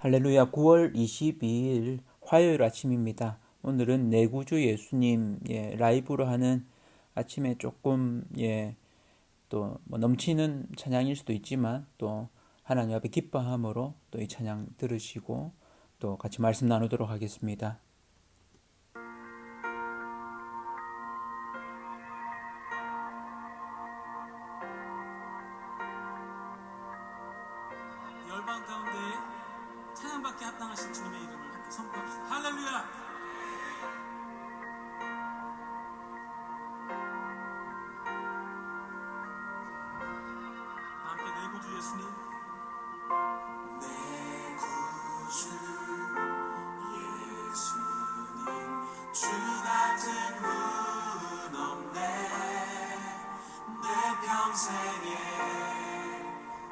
할렐루야. 9월 22일 화요일 아침입니다. 오늘은 내구주 예수님 라이브로 하는 아침에 조금 또 뭐 넘치는 찬양일 수도 있지만 또 하나님 앞에 기뻐함으로 또 이 찬양 들으시고 또 같이 말씀 나누도록 하겠습니다. 열방 가운데 찬양받게 합당하신 주님의 이름을 함께 선포합시다. 할렐루야. 함께 내 구주 예수님, 내 구주 예수님, 주 같은 분 없네. 내 평생에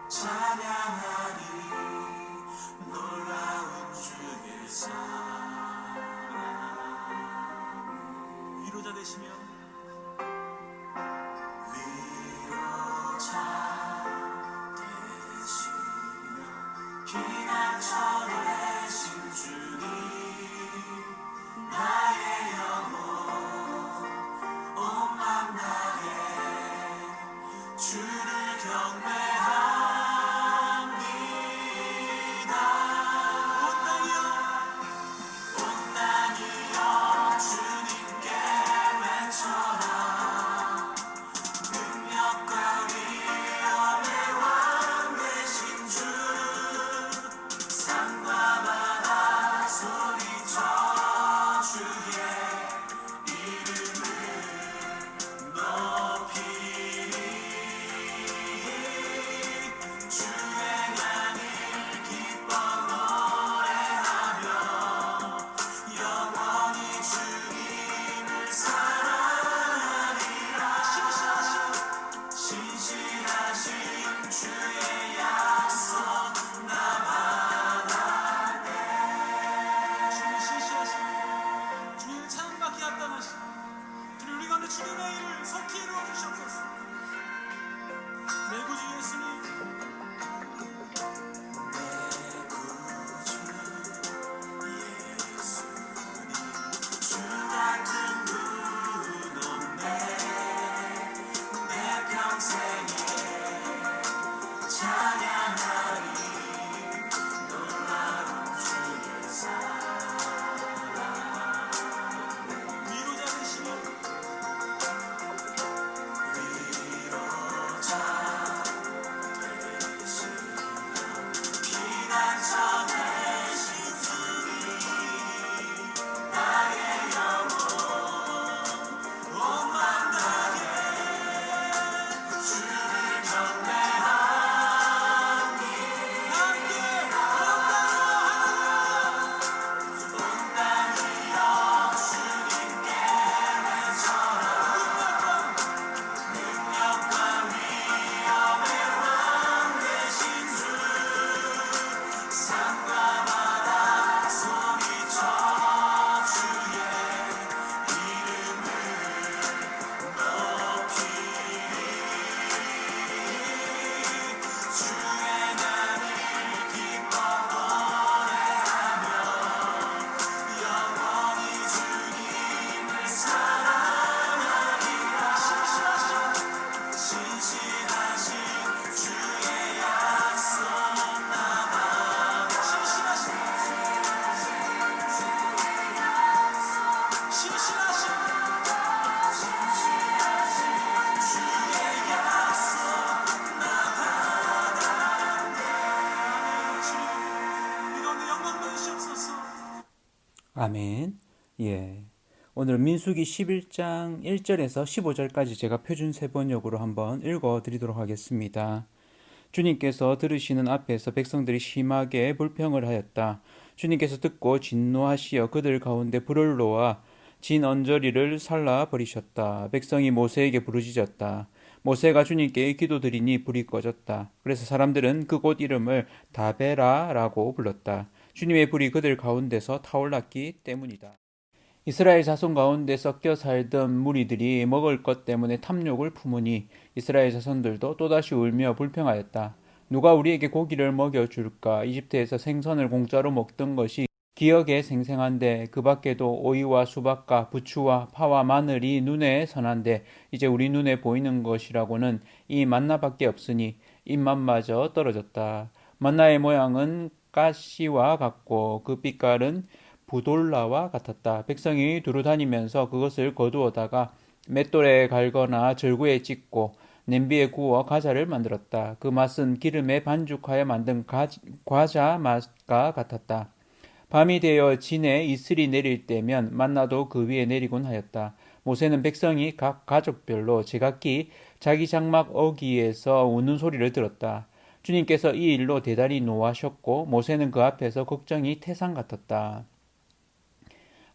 찬양하리 놀라운 주의 사랑. 위로자 되시며 피난처 되신 주님, 나의 영혼 온 맘 다해 주를 경배합니다. 온 땅이여 주님께 외쳐라. 능력과 위엄의 왕 되신 주, 산과 바다 소리쳐 주의 이름을 높이리. 주의 향을 기뻐 노래하며 영원히 주님을 사랑하리라. 신실하신 주의 약속 주님 신실하신 주님 찬양받기 합당하신 주님, 우리 가운데 주님의 일을 속히 이루어 주시옵소서. 내 구주 예수님, 주 같은 분 없네. 내 평생에 찬양하리 놀라운 주의 사랑. 위로자 되시며 피난처 되신 주님, 나의 영혼 온 맘 다해 주를 경배하니. 온 땅이여 주님께 외쳐라. 능력과 위엄의 왕 되신 주, 산과 바다 소리쳐 주의 이름을 높이리. 주의 나를 기뻐 노래하며 영원히 주님을 사랑하리라. 신실하신 주의 약속 나마다. 신실하신 주의 약속 나마다. 주님, 이 가운데 영광 받으시옵소서. 아멘. 오늘 민수기 11장 1절에서 15절까지 제가 표준 세번역으로 한번 읽어 드리도록 하겠습니다. 주님께서 들으시는 앞에서 백성들이 심하게 불평을 하였다. 주님께서 듣고 진노하시어 그들 가운데 불을 놓아 진 언저리를 살라 버리셨다. 백성이 모세에게 부르짖었다. 모세가 주님께 기도드리니 불이 꺼졌다. 그래서 사람들은 그곳 이름을 다베라라고 불렀다. 주님의 불이 그들 가운데서 타올랐기 때문이다. 이스라엘 자손 가운데 섞여 살던 무리들이 먹을 것 때문에 탐욕을 품으니 이스라엘 자손들도 또다시 울며 불평하였다. 누가 우리에게 고기를 먹여줄까? 이집트에서 생선을 공짜로 먹던 것이 기억에 생생한데 그 밖에도 오이와 수박과 부추와 파와 마늘이 눈에 선한데 이제 우리 눈에 보이는 것이라고는 이 만나밖에 없으니 입맛마저 떨어졌다. 만나의 모양은 가시와 같고 그 빛깔은 부돌라와 같았다. 백성이 두루 다니면서 그것을 거두어다가 맷돌에 갈거나 절구에 찢고 냄비에 구워 과자를 만들었다. 그 맛은 기름에 반죽하여 만든 과자 맛과 같았다. 밤이 되어 진에 이슬이 내릴 때면 만나도 그 위에 내리곤 하였다. 모세는 백성이 각 가족별로 제각기 자기 장막 어귀에서 우는 소리를 들었다. 주님께서 이 일로 대단히 노하셨고 모세는 그 앞에서 걱정이 태산 같았다.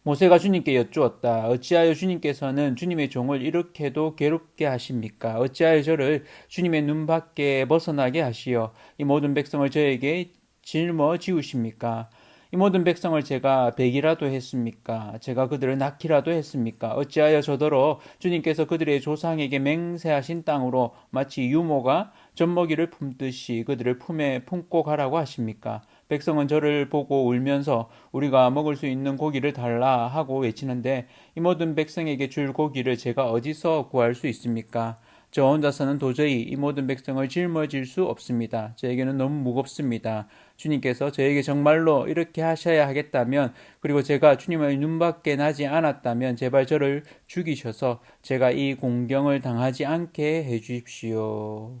모세가 주님께 여쭈었다. 어찌하여 주님께서는 주님의 종을 이렇게도 괴롭게 하십니까? 어찌하여 저를 주님의 눈밖에 벗어나게 하시어 이 모든 백성을 저에게 짊어지우십니까? 이 모든 백성을 제가 베기라도 했습니까? 제가 그들을 낳기라도 했습니까? 어찌하여 저더러 주님께서 그들의 조상에게 맹세하신 땅으로 마치 유모가 젖먹이를 품듯이 그들을 품에 품고 가라고 하십니까? 백성은 저를 보고 울면서 우리가 먹을 수 있는 고기를 달라 하고 외치는데 이 모든 백성에게 줄 고기를 제가 어디서 구할 수 있습니까? 저 혼자서는 도저히 이 모든 백성을 짊어질 수 없습니다. 저에게는 너무 무겁습니다. 주님께서 저에게 정말로 이렇게 하셔야 하겠다면 그리고 제가 주님의 눈밖에 나지 않았다면 제발 저를 죽이셔서 제가 이 공경을 당하지 않게 해주십시오.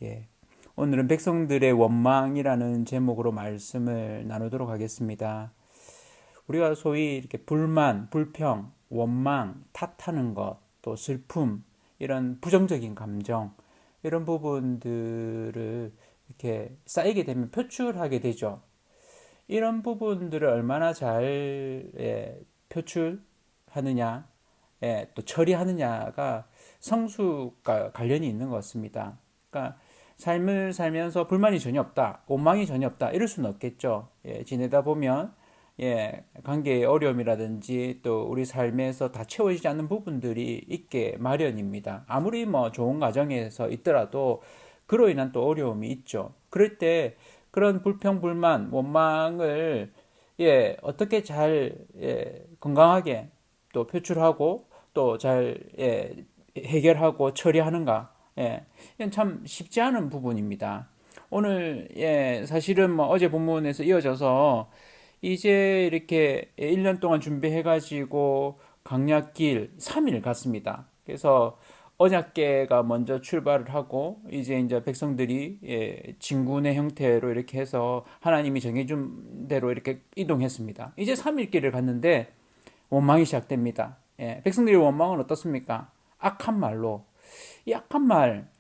예. 오늘은 백성들의 원망이라는 제목으로 말씀을 나누도록 하겠습니다. 우리가 소위 이렇게 불만, 불평, 원망, 탓하는 것, 또 슬픔, 이런 부정적인 감정, 이런 부분들을 이렇게 쌓이게 되면 표출하게 되죠. 이런 부분들을 얼마나 잘 표출하느냐, 또 처리하느냐가 성숙과 관련이 있는 것 같습니다. 그러니까 삶을 살면서 불만이 전혀 없다, 원망이 전혀 없다, 이럴 수는 없겠죠. 지내다 보면 관계의 어려움이라든지 또 우리 삶에서 다 채워지지 않는 부분들이 있게 마련입니다. 아무리 뭐 좋은 가정에서 있더라도 그로 인한 또 어려움이 있죠. 그럴 때 그런 불평, 불만, 원망을 어떻게 잘 건강하게 또 표출하고 또 잘 해결하고 처리하는가? 이건 참 쉽지 않은 부분입니다. 오늘 사실은 뭐 어제 본문에서 이어져서 이제 이렇게 1년 동안 준비해가지고 강약길 3일 갔습니다. 그래서 언약궤가 먼저 출발을 하고 이제 백성들이 진군의 형태로 이렇게 해서 하나님이 정해준 대로 이렇게 이동했습니다. 이제 3일 길을 갔는데 원망이 시작됩니다. 백성들의 원망은 어떻습니까? 악한 말로. 이 악한 말,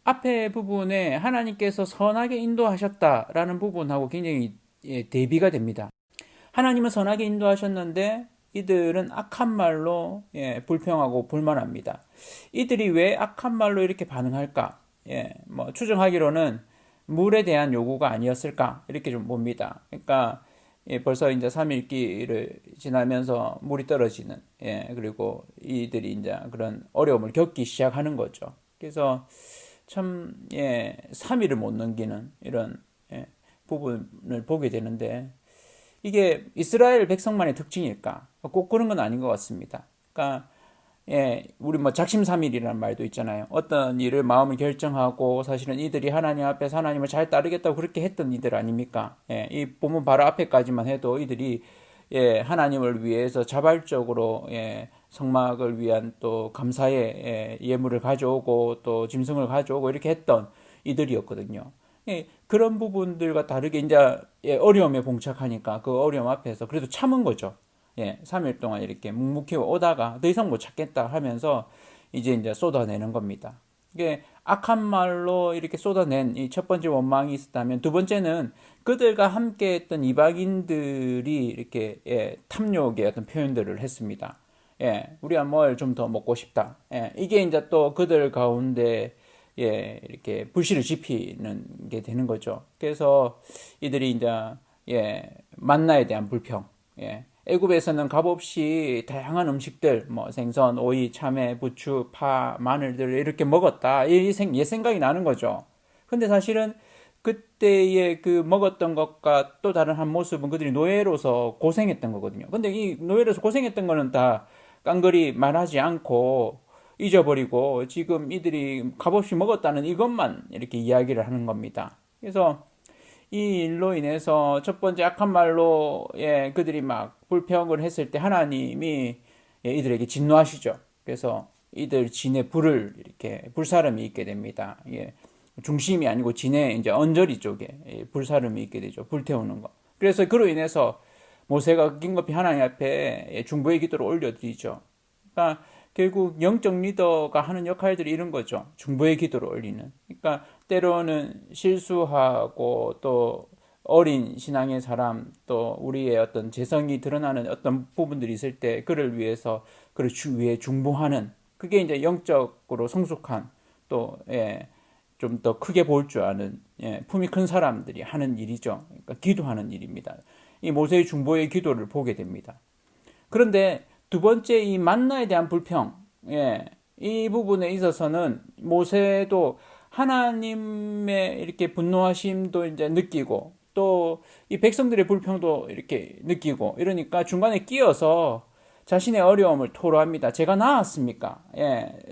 앞에 부분에 하나님께서 선하게 인도하셨다라는 부분하고 굉장히 대비가 됩니다. 하나님은 선하게 인도하셨는데 이들은 악한 말로 불평하고 불만합니다. 이들이 왜 악한 말로 이렇게 반응할까? 뭐 추정하기로는 물에 대한 요구가 아니었을까? 이렇게 좀 봅니다. 그러니까 벌써 이제 3일기를 지나면서 물이 떨어지는 그리고 이들이 이제 그런 어려움을 겪기 시작하는 거죠. 그래서 참 3일을 못 넘기는 이런 부분을 보게 되는데 이게 이스라엘 백성만의 특징일까? 꼭 그런 건 아닌 것 같습니다. 그러니까 우리 뭐 작심삼일이라는 말도 있잖아요. 어떤 일을 마음을 결정하고 사실은 이들이 하나님 앞에서 하나님을 잘 따르겠다고 그렇게 했던 이들 아닙니까? 이 본문 바로 앞에까지만 해도 이들이 하나님을 위해서 자발적으로 성막을 위한 또 감사의 예물을 가져오고 또 짐승을 가져오고 이렇게 했던 이들이었거든요. 그런 부분들과 다르게 이제 어려움에 봉착하니까 그 어려움 앞에서 그래도 참은 거죠. 3일 동안 이렇게 묵묵히 오다가 더 이상 못 찾겠다 하면서 이제 쏟아내는 겁니다. 이게 악한 말로 이렇게 쏟아낸 이 첫 번째 원망이 있었다면 두 번째는 그들과 함께 했던 이방인들이 이렇게 탐욕의 어떤 표현들을 했습니다. 우리가 뭘 좀 더 먹고 싶다. 이게 이제 또 그들 가운데 이렇게 불씨를 지피는 게 되는 거죠. 그래서 이들이 이제 만나에 대한 불평, 애굽에서는 값없이 다양한 음식들, 뭐 생선, 오이, 참외, 부추, 파, 마늘들을 이렇게 먹었다. 옛 생각이 나는 거죠. 근데 사실은 그때의 그 먹었던 것과 또 다른 한 모습은 그들이 노예로서 고생했던 거거든요. 근데 이 노예로서 고생했던 거는 다 깡그리 말하지 않고 잊어버리고 지금 이들이 값없이 먹었다는 이것만 이렇게 이야기를 하는 겁니다. 그래서 이 일로 인해서 첫 번째 악한 말로 그들이 막 불평을 했을 때 하나님이 이들에게 진노하시죠. 그래서 이들 진에 불을 이렇게 불사름이 있게 됩니다. 중심이 아니고 진의 이제 언저리 쪽에 불사름이 있게 되죠. 불태우는 거. 그래서 그로 인해서 모세가 긴급히 하나님 앞에 중보의 기도를 올려드리죠. 그러니까 결국 영적 리더가 하는 역할들이 이런 거죠. 중보의 기도를 올리는. 그러니까 때로는 실수하고 또 어린 신앙의 사람 또 우리의 어떤 재성이 드러나는 어떤 부분들이 있을 때 그를 위해서 그를 위해 중보하는 그게 이제 영적으로 성숙한 또 좀 더 크게 볼 줄 아는 품이 큰 사람들이 하는 일이죠. 그러니까 기도하는 일입니다. 이 모세의 중보의 기도를 보게 됩니다. 그런데 두 번째 이 만나에 대한 불평, 이 부분에 있어서는 모세도 하나님의 이렇게 분노하심도 이제 느끼고 또 이 백성들의 불평도 이렇게 느끼고 이러니까 중간에 끼어서 자신의 어려움을 토로합니다. 제가 나았습니까?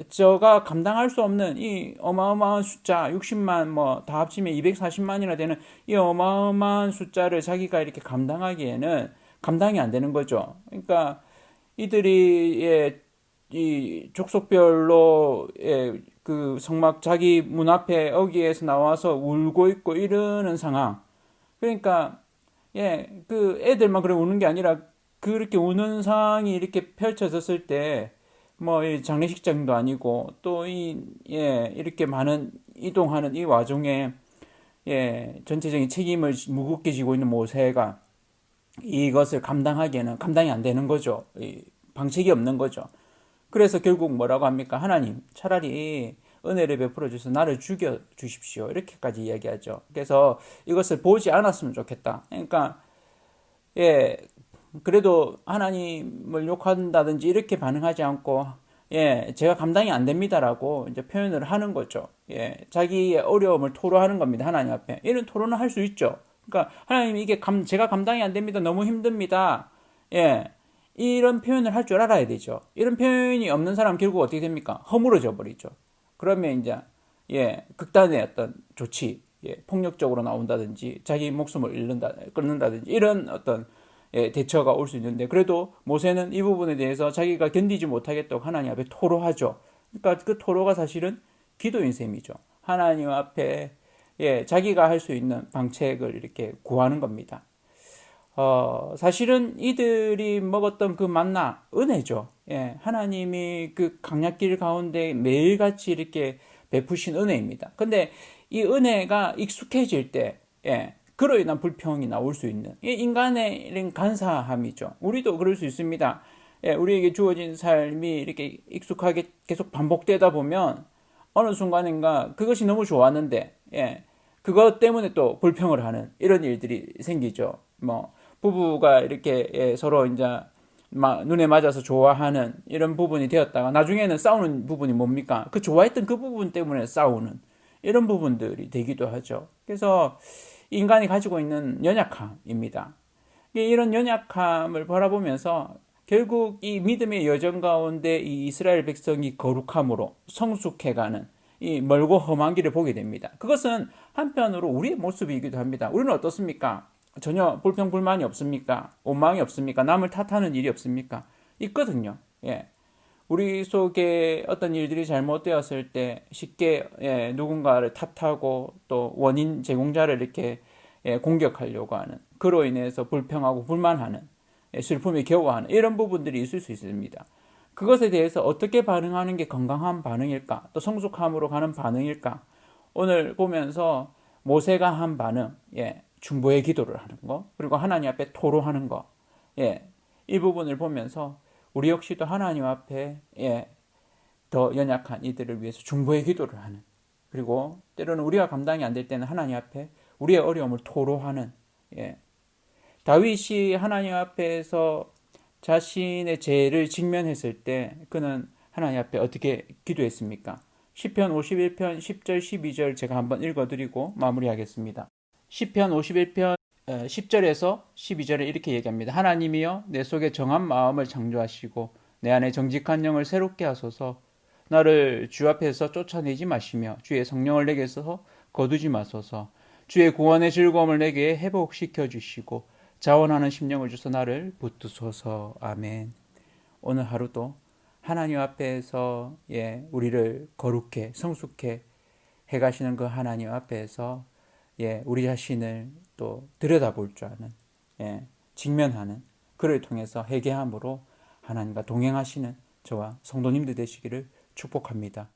제가 감당할 수 없는 이 어마어마한 숫자, 60만 뭐 다 합치면 240만이나 되는 이 어마어마한 숫자를 자기가 이렇게 감당하기에는 감당이 안 되는 거죠. 그러니까 이들이 이 족속별로 그 성막 자기 문 앞에 어귀에서 나와서 울고 있고 이러는 상황. 그러니까 그 애들만 그래 우는 게 아니라 그렇게 우는 상황이 이렇게 펼쳐졌을 때 뭐 장례식장도 아니고 또 이렇게 많은 이동하는 이 와중에 전체적인 책임을 무겁게 지고 있는 모세가 이것을 감당하기에는 감당이 안 되는 거죠. 방책이 없는 거죠. 그래서 결국 뭐라고 합니까? 하나님, 차라리 은혜를 베풀어 주셔서 나를 죽여 주십시오. 이렇게까지 이야기하죠. 그래서 이것을 보지 않았으면 좋겠다. 그러니까 그래도 하나님을 욕한다든지 이렇게 반응하지 않고 제가 감당이 안 됩니다라고 이제 표현을 하는 거죠. 자기의 어려움을 토로하는 겁니다. 하나님 앞에. 이런 토론을 할 수 있죠. 그러니까 하나님 이게 제가 감당이 안 됩니다. 너무 힘듭니다. 이런 표현을 할 줄 알아야 되죠. 이런 표현이 없는 사람 결국 어떻게 됩니까? 허물어져 버리죠. 그러면 이제 극단의 어떤 조치, 폭력적으로 나온다든지 자기 목숨을 끊는다든지 이런 어떤 대처가 올 수 있는데 그래도 모세는 이 부분에 대해서 자기가 견디지 못하겠다고 하나님 앞에 토로하죠. 그러니까 그 토로가 사실은 기도인 셈이죠. 하나님 앞에 자기가 할 수 있는 방책을 이렇게 구하는 겁니다. 사실은 이들이 먹었던 그 만나 은혜죠. 하나님이 그 강약길 가운데 매일같이 이렇게 베푸신 은혜입니다. 근데 이 은혜가 익숙해질 때 그로 인한 불평이 나올 수 있는 인간의 이런 간사함이죠. 우리도 그럴 수 있습니다. 우리에게 주어진 삶이 이렇게 익숙하게 계속 반복되다 보면 어느 순간인가 그것이 너무 좋았는데 그것 때문에 또 불평을 하는 이런 일들이 생기죠. 뭐 부부가 이렇게 서로 이제 눈에 맞아서 좋아하는 이런 부분이 되었다가 나중에는 싸우는 부분이 뭡니까? 그 좋아했던 그 부분 때문에 싸우는 이런 부분들이 되기도 하죠. 그래서 인간이 가지고 있는 연약함입니다. 이런 연약함을 바라보면서 결국 이 믿음의 여정 가운데 이 이스라엘 백성이 거룩함으로 성숙해가는 이 멀고 험한 길을 보게 됩니다. 그것은 한편으로 우리의 모습이기도 합니다. 우리는 어떻습니까? 전혀 불평 불만이 없습니까? 원망이 없습니까? 남을 탓하는 일이 없습니까? 있거든요. 우리 속에 어떤 일들이 잘못되었을 때 쉽게 누군가를 탓하고 또 원인 제공자를 이렇게 공격하려고 하는 그로 인해서 불평하고 불만하는 슬픔에 겨워하는 이런 부분들이 있을 수 있습니다. 그것에 대해서 어떻게 반응하는 게 건강한 반응일까? 또 성숙함으로 가는 반응일까? 오늘 보면서 모세가 한 반응, 중보의 기도를 하는 거, 그리고 하나님 앞에 토로하는 거, 이 부분을 보면서 우리 역시도 하나님 앞에 더 연약한 이들을 위해서 중보의 기도를 하는, 그리고 때로는 우리가 감당이 안 될 때는 하나님 앞에 우리의 어려움을 토로하는. 다윗이 하나님 앞에서 자신의 죄를 직면했을 때 그는 하나님 앞에 어떻게 기도했습니까? 시편 51편 10절 12절 제가 한번 읽어드리고 마무리하겠습니다. 시편 51편 10절에서 12절에 이렇게 얘기합니다. 하나님이여 내 속에 정한 마음을 창조하시고 내 안에 정직한 영을 새롭게 하소서. 나를 주 앞에서 쫓아내지 마시며 주의 성령을 내게서 거두지 마소서. 주의 구원의 즐거움을 내게 회복시켜 주시고 자원하는 심령을 주서 나를 붙드소서. 아멘. 오늘 하루도 하나님 앞에서 우리를 거룩해 성숙해 해가시는 그 하나님 앞에서 우리 자신을 또 들여다볼 줄 아는 직면하는 그를 통해서 회개함으로 하나님과 동행하시는 저와 성도님들 되시기를 축복합니다.